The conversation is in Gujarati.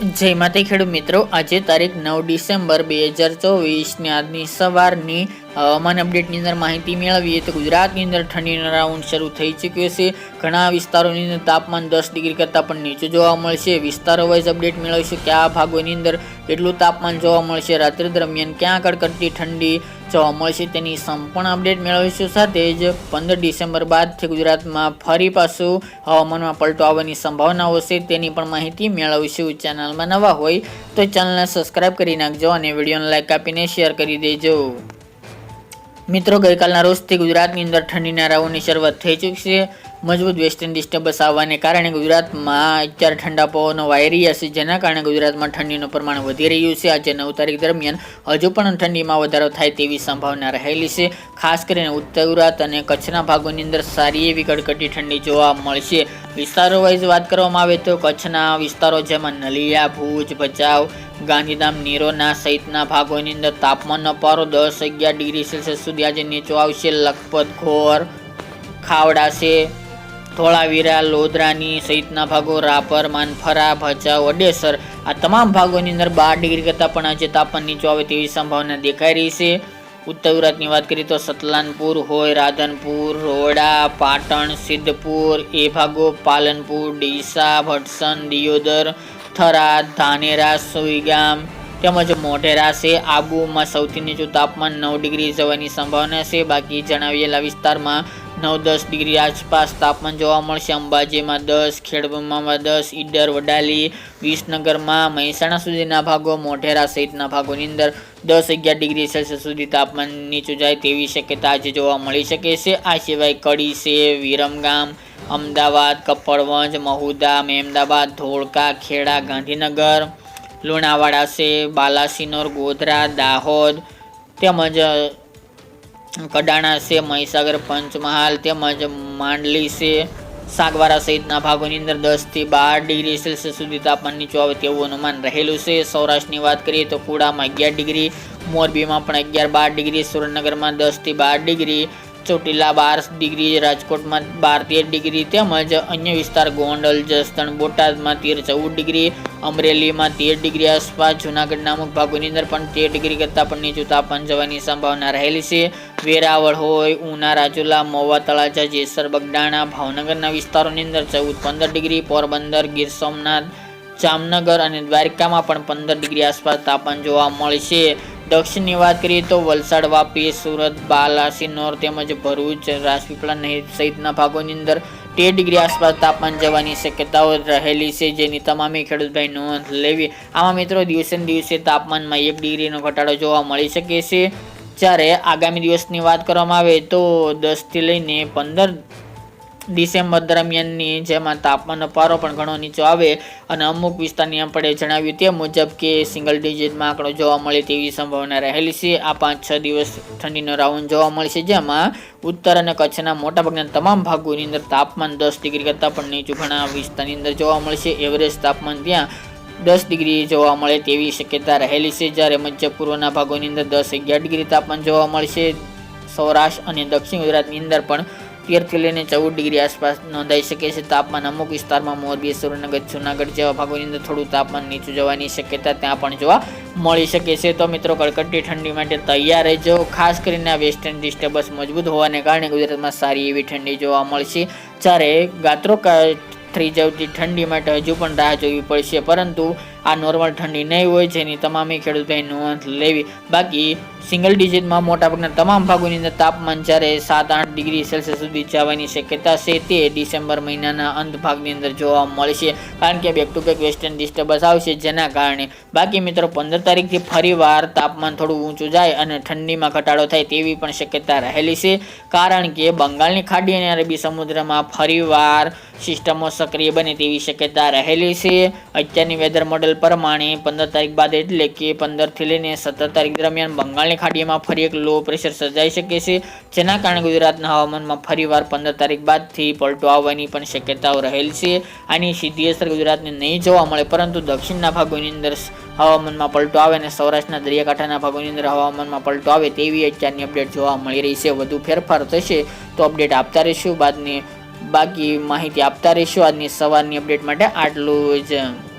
જય માતા ખેડૂત મિત્રો, આજે તારીખ 9 ડિસેમ્બર 2024 ની આજની સવારની હવામાન અપડેટની અંદર માહિતી મેળવીએ તો ગુજરાતની અંદર ઠંડીનો રાઉન્ડ શરૂ થઈ ચૂક્યો છે. ઘણા વિસ્તારોની અંદર તાપમાન 10 ડિગ્રી કરતાં પણ નીચું જોવા મળશે. વિસ્તારો વાઇઝ અપડેટ મેળવીશું કયા ભાગોની અંદર કેટલું તાપમાન જોવા મળશે, રાત્રિ દરમિયાન ક્યાં કડકડતી ઠંડી જોવા મળશે તેની સંપૂર્ણ અપડેટ મેળવીશું. સાથે જ 15 ડિસેમ્બર બાદથી ગુજરાતમાં ફરી પાછું હવામાનમાં પલટો આવવાની સંભાવનાઓ છે તેની પણ માહિતી મેળવીશું. ચેનલમાં નવા હોય તો ચેનલને સબસ્ક્રાઇબ કરી નાખજો અને વિડીયોને લાઇક આપીને શેર કરી દેજો. મિત્રો, ગઈકાલના રોજથી ગુજરાતની અંદર ઠંડીના રાઉન્ડની શરૂઆત થઈ ચૂકી છે. મજબૂત વેસ્ટર્ન ડિસ્ટર્બન્સ આવવાને કારણે ગુજરાતમાં અત્યારે ઠંડા પવનો વાઈ રહ્યા છે, જેના કારણે ગુજરાતમાં ઠંડીનું પ્રમાણ વધી રહ્યું છે. આજે 9 તારીખ દરમિયાન હજુ પણ ઠંડીમાં વધારો થાય તેવી સંભાવના રહેલી છે. ખાસ કરીને ઉત્તર ગુજરાત અને કચ્છના ભાગોની અંદર સારી એવી કડકડતી ઠંડી જોવા મળશે. વિસ્તારો વાઇઝ વાત કરવામાં આવે તો કચ્છના વિસ્તારો જેમાં નલિયા, ભુજ, ભચાઉ, ગાંધીધામ, નિરોના સહિતના ભાગોની અંદર તાપમાનનો પારો 10-11 ડિગ્રી સેલ્સિયસ સુધી આજે નીચો આવશે. લખપત, ઘોર, ખાવડા છે, ધોળાવીરા, લોધરાની સહિતના ભાગો, રાપર, માનફરા, ભચાઉ, અડેસર આ તમામ ભાગોની અંદર 12 ડિગ્રી કરતાં પણ આજે તાપમાન નીચું આવે તેવી સંભાવના દેખાઈ રહી છે. ઉત્તર ગુજરાતની વાત કરીએ તો સતલાનપુર હોય, રાધનપુર, રોડા, પાટણ, સિદ્ધપુર એ ભાગો, પાલનપુર, ડીસા, ભટસન, દિયોદર, થરાદ, ધાનેરા, સુઈગામ તેમજ મોઢેરા છે. આબુમાં સૌથી નીચું તાપમાન 9 ડિગ્રી જવાની સંભાવના છે. બાકી જણાવેલા વિસ્તારમાં 9-10 ડિગ્રી આસપાસ તાપમાન જોવા મળશે. અંબાજીમાં 10, ખેડબ્રહ્મામાં 10, ઈડર, વડાલી, વિસનગરમાં, મહેસાણા સુધીના ભાગો, મોઢેરા સહિતના ભાગોની અંદર 10-11 ડિગ્રી સેલ્સિયસ સુધી તાપમાન નીચું જાય તેવી શક્યતા આજે જોવા મળી શકે છે. આ સિવાય કડી છે, વિરમગામ, અમદાવાદ, કપડવંજ, મહુદા, મહેમદાબાદ, ધોળકા, ખેડા, ગાંધીનગર, લુણાવાડા છે, બાલાસિનોર, ગોધરા, દાહોદ તેમજ કડાણા છે, મહીસાગર, પંચમહાલ તેમજ માંડલી છે, સાગવારા સહિતના ભાગોની અંદર 10-12 ડિગ્રી સેલ્સિયસ સુધી તાપમાન નીચું આવે તેવું અનુમાન રહેલું છે. સૌરાષ્ટ્રની વાત કરીએ તો કુડામાં 11 ડિગ્રી, મોરબીમાં પણ 11-12 ડિગ્રી, સુરેન્દ્રનગરમાં 10-12 ડિગ્રી, ચોટીલા 12 ડિગ્રી, રાજકોટમાં 12-13 ડિગ્રી તેમજ અન્ય વિસ્તાર ગોંડલ, જસદણ, બોટાદમાં 13-14 ડિગ્રી, અમરેલીમાં 13 ડિગ્રી આસપાસ, જૂનાગઢના અમુક ભાગોની અંદર પણ 13 ડિગ્રી કરતાં પણ નીચું તાપમાન જવાની સંભાવના રહેલી છે. વેરાવળ હોય, ઉના, રાજુલા, મહુવા, તળાજા, જેસર, બગડાણા, ભાવનગરના વિસ્તારોની અંદર 14-15 ડિગ્રી, પોરબંદર, ગીર સોમનાથ, જામનગર અને દ્વારકામાં પણ 15 ડિગ્રી આસપાસ તાપમાન જોવા મળશે. દક્ષિણની વાત કરીએ તો વલસાડ, વાપી, સુરત, બાલાસિનોર તેમજ ભરૂચ, રાજપીપળા સહિતના ભાગોની અંદર 13 ડિગ્રી આસપાસ તાપમાન જવાની શક્યતાઓ રહેલી છે, જેની તમામે ખેડૂતભાઈ નોંધ લેવી. આમાં મિત્રો દિવસે ને દિવસે તાપમાનમાં 1 ડિગ્રીનો ઘટાડો જોવા મળી શકે છે. જ્યારે આગામી દિવસની વાત કરવામાં આવે તો 10 થી લઈને 15 ડિસેમ્બર દરમિયાનની જેમાં તાપમાનનો પારો પણ ઘણો નીચો આવે અને અમુક વિસ્તારની આપણે જણાવ્યું તે મુજબ કે સિંગલ ડિજિટમાં આંકડો જોવા મળે તેવી સંભાવના રહેલી છે. આ 5-6 દિવસ ઠંડીનો રાઉન્ડ જોવા મળશે, જેમાં ઉત્તર અને કચ્છના મોટાભાગના તમામ ભાગોની અંદર તાપમાન 10 ડિગ્રી કરતાં પણ નીચું ઘણા વિસ્તારની અંદર જોવા મળશે. એવરેજ તાપમાન ત્યાં 10 ડિગ્રી જોવા મળે તેવી શક્યતા રહેલી છે. જ્યારે મધ્ય પૂર્વના ભાગોની અંદર 10-11 ડિગ્રી તાપમાન જોવા મળશે. સૌરાષ્ટ્ર અને દક્ષિણ ગુજરાતની અંદર પણ 13 થી લઈને 14 ડિગ્રી આસપાસ નોંધાઈ શકે છે તાપમાન. અમુક વિસ્તારમાં મોરબી, સુરેન્દ્રનગર, જૂનાગઢ જેવા ભાગોની અંદર થોડું તાપમાન નીચું જવાની શક્યતા ત્યાં પણ જોવા મળી શકે છે. તો મિત્રો, કડકડતી ઠંડી માટે તૈયાર રહેજો. ખાસ કરીને આ વેસ્ટર્ન ડિસ્ટર્બન્સ મજબૂત હોવાને કારણે ગુજરાતમાં સારી એવી ઠંડી જોવા મળશે. જ્યારે ગાત્રો થઈ જતી ઠંડી માટે હજુ પણ રાહ જોવી પડશે, પરંતુ આ નોર્મલ ઠંડી નહીં હોય, જેની તમામે ખેડૂતોએ નોંધ લેવી. બાકી સિંગલ ડિજિટમાં મોટાભાગના તમામ ભાગોની અંદર તાપમાન જ્યારે 7-8 ડિગ્રી સેલ્સિયસ સુધી જવાની શક્યતા છે તે ડિસેમ્બર મહિનાના અંત ભાગની અંદર જોવા મળશે, કારણ કે back to back western disturbance આવશે જેના કારણે. બાકી મિત્રો, 15 તારીખથી ફરી વાર તાપમાન થોડું ઊંચું જાય અને ઠંડીમાં ઘટાડો થાય તેવી પણ શક્યતા રહેલી છે, કારણ કે બંગાળની ખાડી અને અરબી સમુદ્રમાં ફરી વાર સિસ્ટમો સક્રિય બને તેવી શક્યતા રહેલી છે. અત્યારની વેધર મોડેલ પ્રમાણે 15 તારીખ બાદ એટલે કે 15 થી લઈને 17 તારીખ દરમિયાન બંગાળની ખાડીમાં ફરી એક લો પ્રેશર સર્જાઈ શકે છે, જેના કારણે ગુજરાતના હવામાનમાં ફરીવાર 15 તારીખ બાદથી પલટો આવવાની પણ શક્યતાઓ રહેલ છે. આની સીધી અસર ગુજરાતને નહીં જોવા મળે, પરંતુ દક્ષિણના ભાગોની અંદર હવામાનમાં પલટો આવે અને સૌરાષ્ટ્રના દરિયાકાંઠાના ભાગોની અંદર હવામાનમાં પલટો આવે તેવી અત્યારની અપડેટ જોવા મળી રહી છે. વધુ ફેરફાર થશે તો અપડેટ આપતા રહીશું, બાકી માહિતી આપતા રહીશું. આજની સવારની અપડેટ માટે આટલું જ.